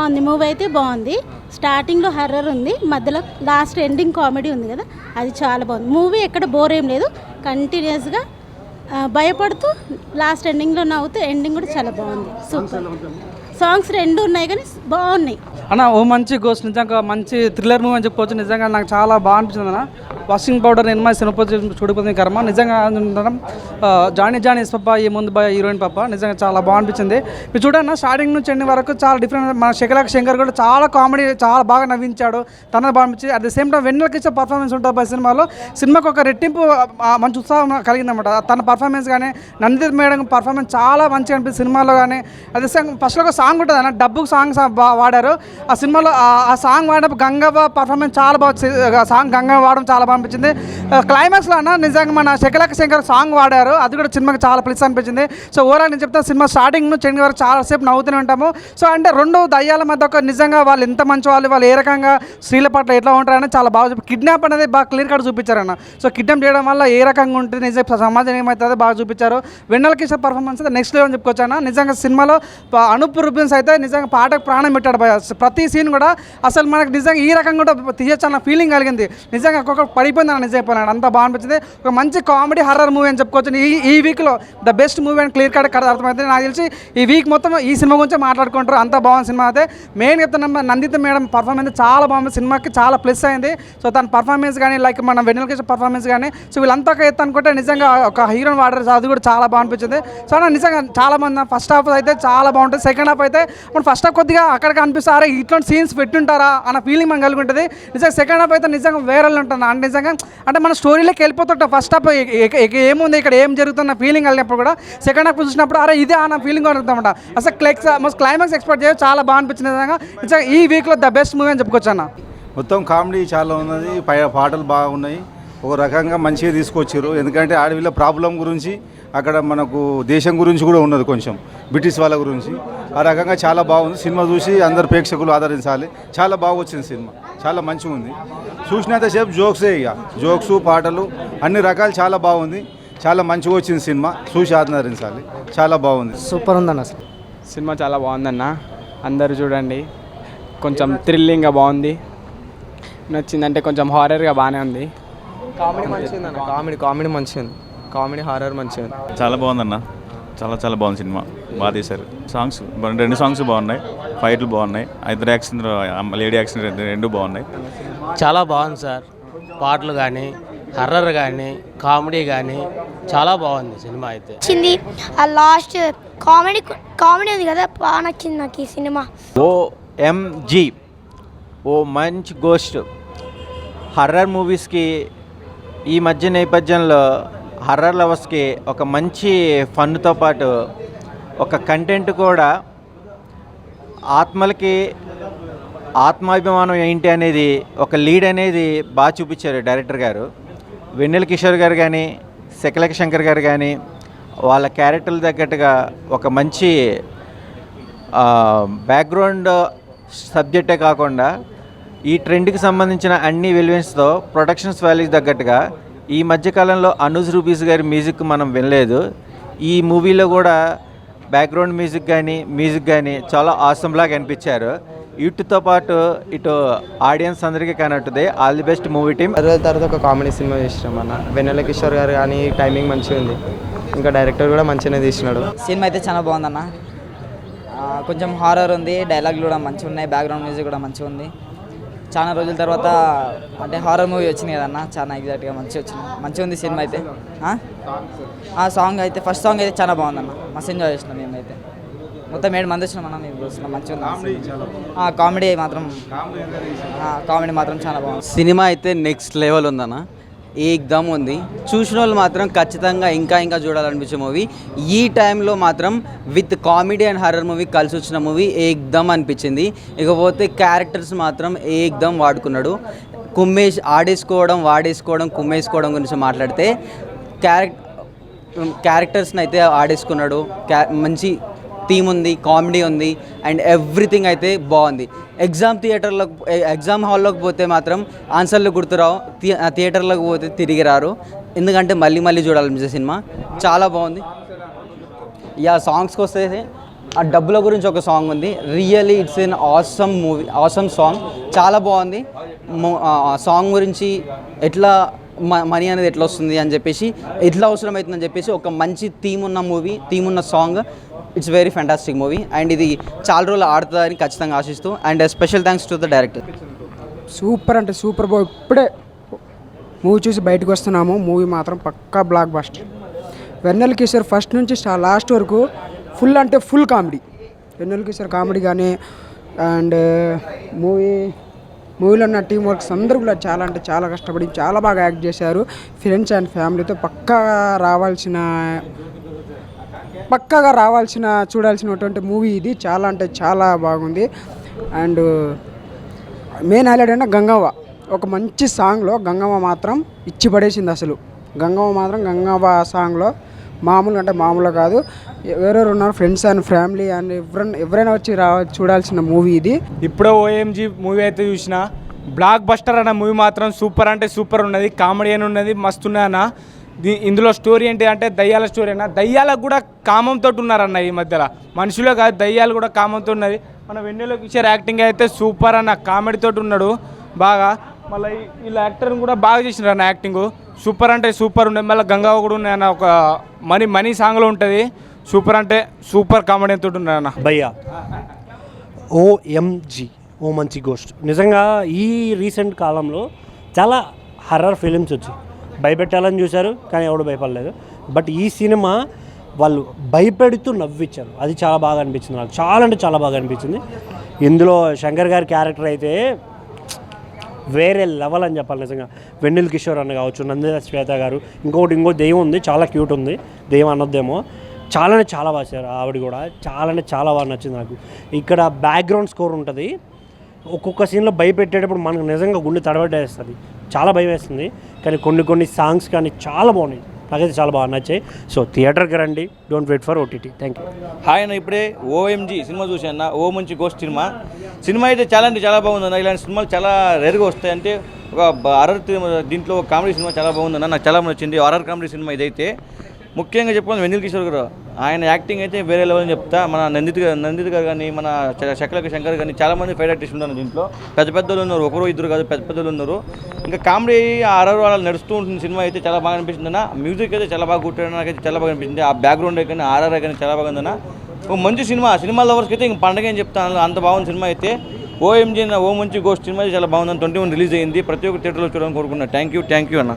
బాగుంది, మూవీ అయితే బాగుంది. స్టార్టింగ్లో హర్రర్ ఉంది, మధ్యలో లాస్ట్ ఎండింగ్ కామెడీ ఉంది కదా, అది చాలా బాగుంది. మూవీ ఎక్కడ బోర్ ఏం లేదు, కంటిన్యూస్గా భయపడుతూ లాస్ట్ ఎండింగ్లో నవ్వుతూ ఎండింగ్ కూడా చాలా బాగుంది. సూపర్. సాంగ్స్ 2 ఉన్నాయి కానీ బాగున్నాయి అన్న. ఓ మంచి గోస్ట్, నిజంగా మంచి థ్రిల్లర్ మూవీ అని చెప్పుకోవచ్చు. నిజంగా నాకు చాలా బాగా అనిపించింది అన్న. వాషింగ్ పౌడర్ ఎనిమా సినిపోతే చూడిపోతుంది కర్మ. నిజంగా జానీ పప్ప ఈ ముందు హీరోయిన్ పప్ప నిజంగా చాలా బాగా అనిపించింది. మీరు చూడన్న స్టార్టింగ్ నుంచి ఎండింగ్ వరకు చాలా డిఫరెంట్. మన శంకర్ కూడా చాలా కామెడీ, చాలా బాగా నవ్వించాడు, తనది బాగా అనిపించింది. అట్ ద సేమ్ టైం వెన్నెలకి ఇచ్చే పర్ఫార్మెన్స్ ఉంటుంది సినిమాకు ఒక రెట్టింపు మంచి ఉత్సాహం కలిగిందన్నమాట. తన పర్ఫార్మెన్స్ కానీ నందిత మేడం పర్ఫార్మెన్స్ చాలా మంచిగా అనిపిస్తుంది సినిమాలో. కానీ అదే ఫస్ట్లో ఒక సాంగ్ ఉంటుంది అన్న, డబ్బుకు సాంగ్స్ వాడారు ఆ సినిమాలో. ఆ సాంగ్ వాడినప్పుడు గంగవ్వ పర్ఫార్మెన్స్ చాలా బాగా, సాంగ్ గంగవ్వ వాడడం చాలా బాగా అనిపించింది. క్లైమాక్స్లో అన్న నిజంగా మన శంకర్ సాంగ్ వాడారు, అది కూడా సినిమాకి చాలా ప్లస్ అనిపించింది. సో ఓవరాల్ నేను చెప్తాను, సినిమా స్టార్టింగ్ నుంచి ఎండింగ్ వరకు చాలాసేపు నవ్వుతూనే ఉంటాము. సో అంటే 2 దయ్యాల మధ్య ఒక నిజంగా వాళ్ళు ఎంత మంచి వాళ్ళు ఏ రకంగా స్త్రీల పట్ల ఎట్లా ఉంటారని చాలా బాగా కిడ్నాప్ అనేది బాగా క్లియర్ కట్ చూపించారన్న. సో కిడ్నాప్ చేయడం వల్ల ఏ రకంగా ఉంటుంది, నిజంగా సమాజం ఏమవుతుందో బాగా చూపించారు. వెన్నెల కిషోర్ పర్ఫార్మెన్స్ అయితే నెక్స్ట్ లెవెల్ అని చెప్పుకోవచ్చు అన్న. నిజంగా సినిమాలో అనూప్ రూబెన్స్ అయితే నిజంగా పాటకు ప్రాణం పెట్టాడు భయ. ప్రతి సీన్ కూడా అసలు మనకు నిజంగా ఈ రకంగా కూడా తీయచ్చు అన్న ఫీలింగ్ కలిగింది. నిజంగా ఒక్కొక్క పడిపోయింది అన్న, నిజం చెప్పాను అంత బాగా అనిపించింది. ఒక మంచి కామెడీ హర్రర్ మూవీ అని చెప్పుకోవచ్చు. ఈ వీక్లో ద బెస్ట్ మూవీ అని క్లియర్ కట్ అర్థమైతే. నాకు తెలిసి ఈ వీక్ మొత్తం ఈ సినిమా గురించి మాట్లాడుకుంటారు, అంత బాగుంది సినిమా అయితే. మెయిన్ చెప్తున్నా నందిత మేడం పర్ఫార్మెన్స్ చాలా బాగుంది, సినిమాకి చాలా ప్లస్ అయింది. సో తన పర్ఫార్మెన్స్ కానీ లైక్ మన వెన్నెల కిషోర్ పర్ఫార్మెన్స్ కానీ, సో వీళ్ళంతా ఒక ఎత్తు అనుకుంటే నిజంగా ఒక హీరోని వాడారు, అది కూడా చాలా బాగా అనిపించింది. సో నిజంగా చాలా మంది ఫస్ట్ హాఫ్ అయితే చాలా బాగుంటుంది, సెకండ్ హాఫ్ అయితే మనం ఫస్ట్ హాఫ్ కొద్దిగా అక్కడికి అనిపిస్తారా ఇట్లాంటి సీన్స్ పెట్టుంటారా అన్న ఫీలింగ్ మనం కలిగి ఉంటుంది. నిజంగా సెకండ్ హాఫ్ అయితే నిజంగా వేరే ఉంటుంది అంటే నిజంగా అంటే మన స్టోరీలోకి వెళ్ళిపోతుంటాం. ఫస్ట్ హాఫ్ ఏముంది ఇక్కడ ఏం జరుగుతున్న ఫీలింగ్ కలిగినప్పుడు కూడా సెకండ్ హాఫ్ చూసినప్పుడు అరే ఇదే అన్న ఫీలింగ్ కలుగుతామంట. అసలు క్లైమాక్స్ ఎక్స్పెక్ట్ చేయ చాలా బాగా అనిపించింది. నిజంగా ఈ వీక్లో ద బెస్ట్ మూవీ అని చెప్పుకోవచ్చు అన్న. మొత్తం కామెడీ చాలా ఉన్నది, పాటలు బాగున్నాయి, ఒక రకంగా మంచిగా తీసుకొచ్చారు. ఎందుకంటే అడవిలో ప్రాబ్లం గురించి, అక్కడ మనకు దేశం గురించి కూడా ఉన్నది, కొంచెం బ్రిటిష్ వాళ్ళ గురించి. ఆ రకంగా చాలా బాగుంది సినిమా. చూసి అందరు ప్రేక్షకులు ఆదరించాలి. చాలా బాగా వచ్చింది సినిమా, చాలా మంచిగా ఉంది. చూసినంతసేపు జోక్సే, ఇక జోక్స్ పాటలు అన్ని రకాలు చాలా బాగుంది, చాలా మంచిగా వచ్చింది సినిమా. చూసి ఆదరించాలి, చాలా బాగుంది, సూపర్ ఉందన్న. సినిమా చాలా బాగుందన్న, అందరూ చూడండి. కొంచెం థ్రిల్లింగ్గా బాగుంది, నచ్చిందంటే కొంచెం హారర్గా బాగానే ఉంది. కామెడీ మంచిగా ఉంది అన్న, కామెడీ మంచిగా ఉంది, కామెడీ హారర్ మంచిగా ఉంది. చాలా బాగుందన్న, చాలా బాగుంది సినిమా, బాగా తీశారు. సాంగ్స్ 2 సాంగ్స్ బాగున్నాయి, ఫైట్లు బాగున్నాయి, 2 యాక్షన్ లేడీ యాక్షన్ 2 బాగున్నాయి. చాలా బాగుంది సార్, పాటలు కానీ హర్రర్ కానీ కామెడీ కానీ చాలా బాగుంది సినిమా అయితే. నచ్చింది ఆ లాస్ట్ కామెడీ ఉంది కదా, బాగా నచ్చింది నాకు ఈ సినిమా. OMG ఓ మంచి గోస్ట్. హర్రర్ మూవీస్కి ఈ మధ్య నేపథ్యంలో హర్రర్ లవర్స్కి ఒక మంచి ఫన్తో పాటు ఒక కంటెంట్ కూడా, ఆత్మలకి ఆత్మాభిమానం ఏంటి అనేది ఒక లీడ్ అనేది బాగా చూపించారు డైరెక్టర్ గారు. వెన్నెల కిషోర్ గారు కానీ శంకర్ గారు కానీ వాళ్ళ క్యారెక్టర్ల తగ్గట్టుగా ఒక మంచి బ్యాక్గ్రౌండ్ సబ్జెక్టే కాకుండా ఈ ట్రెండ్కి సంబంధించిన అన్ని వెల్వెన్స్తో ప్రొడక్షన్స్ వాల్యూస్ తగ్గట్టుగా ఈ మధ్యకాలంలో అనూజ్ రూబీస్ గారి మ్యూజిక్ మనం వినలేదు. ఈ మూవీలో కూడా బ్యాక్గ్రౌండ్ మ్యూజిక్ కానీ చాలా ఆసంలాగా అనిపించారు. వీటితో పాటు ఇటు ఆడియన్స్ అందరికీ కనెక్టుది. All the best movie team. తర్వాత ఒక కామెడీ సినిమా చేసినాం అన్న, వెన్నెల కిషోర్ గారు కానీ టైమింగ్ మంచిగా ఉంది, ఇంకా డైరెక్టర్ కూడా మంచిగానే తీసినాడు. సినిమా అయితే చాలా బాగుందన్న, కొంచెం హారర్ ఉంది, డైలాగులు కూడా మంచిగా ఉన్నాయి, బ్యాక్గ్రౌండ్ మ్యూజిక్ కూడా మంచిగా ఉంది. చాలా రోజుల తర్వాత అంటే హారర్ మూవీ వచ్చింది కదన్న, చాలా ఎగ్జాక్ట్గా మంచిగా ఉంది సినిమా అయితే. ఆ సాంగ్ అయితే ఫస్ట్ సాంగ్ అయితే చాలా బాగుందన్న, మస్తు ఎంజాయ్ చేసినాం మేమైతే. మొత్తం 7 మంది వచ్చినాం అన్న, మేము చూస్తున్నాం, మంచిగా ఉంది. కామెడీ మాత్రం చాలా బాగుంది. సినిమా అయితే నెక్స్ట్ లెవెల్ ఉందన్న, ఏకదమ్ ఉంది. చూసిన వాళ్ళు మాత్రం ఖచ్చితంగా ఇంకా చూడాలనిపించే మూవీ. ఈ టైంలో మాత్రం with comedy and horror movie కలిసి వచ్చిన మూవీ ఏకదమ్ అనిపించింది. ఇకపోతే క్యారెక్టర్స్ మాత్రం ఏకదమ్ వాడుకున్నాడు. వాడేసుకోవడం కుమ్మేసుకోవడం గురించి మాట్లాడితే క్యారెక్టర్స్ని అయితే ఆడేసుకున్నాడు. మంచి థీమ్ ఉంది, కామెడీ ఉంది అండ్ ఎవ్రీథింగ్ అయితే బాగుంది. ఎగ్జామ్ హాల్లోకి పోతే మాత్రం ఆన్సర్లు గుర్తురావు, థియేటర్లోకి పోతే తిరిగి రారు, ఎందుకంటే మళ్ళీ చూడాలనిపించే సినిమా చాలా బాగుంది. సాంగ్స్కి వస్తే ఆ డబ్బుల గురించి ఒక సాంగ్ ఉంది. Really it's an awesome movie, awesome song, చాలా బాగుంది. ఆ సాంగ్ గురించి ఎట్లా మనీ అనేది ఎట్లా వస్తుంది అని చెప్పేసి, ఎట్లా అవసరం అవుతుందని చెప్పేసి ఒక మంచి థీమ్ ఉన్న మూవీ, థీమ్ ఉన్న song. It's very fantastic movie and ఇది చాలా రోజులు ఆడుతుందని ఖచ్చితంగా ఆశిస్తూ and special thanks to the director. Super అంటే సూపర్ బాయ్. ఇప్పుడే మూవీ చూసి బయటకు వస్తున్నాము. మూవీ మాత్రం పక్కా బ్లాక్ బస్టర్. వెన్నెల కిషోర్ ఫస్ట్ నుంచి లాస్ట్ వరకు ఫుల్ అంటే ఫుల్ కామెడీ. వెన్నెల కిషోర్ కామెడీ కానీ అండ్ మూవీలో ఉన్న టీం వర్క్స్ అందరూ కూడా చాలా అంటే చాలా కష్టపడి చాలా బాగా యాక్ట్ చేశారు. ఫ్రెండ్స్ అండ్ ఫ్యామిలీతో పక్కాగా రావాల్సిన చూడాల్సినటువంటి మూవీ ఇది. చాలా అంటే చాలా బాగుంది. అండ్ మెయిన్ హైలైట్ అంటే గంగవ్వ ఒక మంచి సాంగ్లో గంగవ్వ మాత్రం ఇచ్చి పడేసింది. అసలు గంగవ్వ సాంగ్లో మామూలుగా అంటే మామూలుగా కాదు. ఎవరెవరు ఉన్నారు ఫ్రెండ్స్ అండ్ ఫ్యామిలీ అండ్ ఎవరైనా వచ్చి చూడాల్సిన మూవీ ఇది. ఇప్పుడే ఓఎంజీ మూవీ అయితే చూసిన బ్లాక్ బస్టర్ అన్న మూవీ మాత్రం సూపర్ అంటే సూపర్ ఉన్నది. కామెడీ అని ఉన్నది, మస్తు ఉన్నదన్న. ఇందులో స్టోరీ ఏంటి అంటే దయ్యాల స్టోరీ అన్న. దయ్యాలకు కూడా కామంతో ఉన్నారన్న ఈ మధ్యలో. మనుషులే కాదు, దయ్యాలు కూడా కామంతో ఉన్నది. మన వెన్నెల కిషోర్ యాక్టింగ్ అయితే సూపర్ అన్న, కామెడీతో ఉన్నాడు బాగా. మళ్ళీ వీళ్ళ యాక్టర్ని కూడా బాగా చేసినారు అన్న, యాక్టింగ్ సూపర్ అంటే సూపర్ ఉండే. మళ్ళీ గంగావ కూడా ఉన్నాయి అన్న, ఒక మనీ సాంగ్లో ఉంటుంది. సూపర్ అంటే సూపర్ కామెడీ తోటి ఉన్నాడు అన్న. భయ్యా ఓఎంజీ ఓ మంచి గోస్ట్. నిజంగా ఈ రీసెంట్ కాలంలో చాలా హర్రర్ ఫిలిమ్స్ వచ్చి భయపెట్టాలని చూశారు కానీ ఎవడు భయపడలేదు. బట్ ఈ సినిమా వాళ్ళు భయపెడుతూ నవ్వించారు. అది చాలా బాగా అనిపించింది నాకు, చాలా అంటే చాలా బాగా అనిపించింది. ఇందులో శంకర్ గారి క్యారెక్టర్ అయితే వేరే లెవెల్ అని చెప్పాలి నిజంగా. వెన్నెల కిషోర్ అన్న కావచ్చు, నందిత శ్వేత గారు, ఇంకో దెయ్యం ఉంది, చాలా క్యూట్ ఉంది, దెయ్యం అనొద్దేమో. చాలా అంటే చాలా బాగా చేశారు ఆవిడ కూడా. చాలా అంటే చాలా బాగా నచ్చింది నాకు. ఇక్కడ బ్యాక్గ్రౌండ్ స్కోర్ ఉంటుంది. ఒక్కొక్క సీన్లో భయపెట్టేటప్పుడు మనకు నిజంగా గుండె తడబడేస్తుంది, చాలా భయం వేస్తుంది. కానీ కొన్ని సాంగ్స్ కానీ చాలా బాగున్నాయి, నాకైతే చాలా బాగా నచ్చాయి. సో థియేటర్కి రండి, don't wait for OTT. Thank you. Hi అన్న, ఇప్పుడే ఓఎంజీ సినిమా చూసాను. ఓ మంచి గోస్ట్ సినిమా అయితే చాలా అంటే చాలా బాగుందన్న. ఇలాంటి సినిమాలు చాలా రేరుగా వస్తాయి. అంటే ఒక హారర్ దీంట్లో కామెడీ సినిమా చాలా బాగుందన్న, నాకు చాలా నచ్చింది. హారర్ కామెడీ సినిమా ఇదైతే. ముఖ్యంగా చెప్పుకోవాలి వెన్నెల కిషోర్ గారు, ఆయన యాక్టింగ్ అయితే వేరే లెవెల్ అని చెప్తా. మన నందిత గారు కానీ, మన శంకర్ కానీ చాలామంది ఫైట్ ఆర్టిస్ట్ ఉన్నారు దీంట్లో. పెద్దలు ఉన్నారు, ఒకరు ఇద్దరు కాదు, పెద్దలు ఉన్నారు. ఇంకా కామెడీ హారర్ వాళ్ళు నడుస్తూ ఉంటుంది. సినిమా అయితే చాలా బాగా అనిపిస్తుంది అన్న. మ్యూజిక్ అయితే చాలా బాగా కుట్టాడు, నాకైతే చాలా బాగా అనిపించింది. ఆ బ్యాక్గ్రౌండ్ కానీ హారర్ కానీ చాలా బాగుందన్న. ఒక మంచి సినిమా లవర్స్కి అయితే ఇంక పండగ అని చెప్తాను, అంత బాగుంది సినిమా అయితే. ఓఎంజీ ఓ మంచి గోస్ట్ సినిమా చాలా బాగుందని 21 రిలీజ్ అయింది. ప్రతి ఒక్క థియేటర్లో చూడాలని కోరుకున్నాను. థ్యాంక్ యూ అన్న.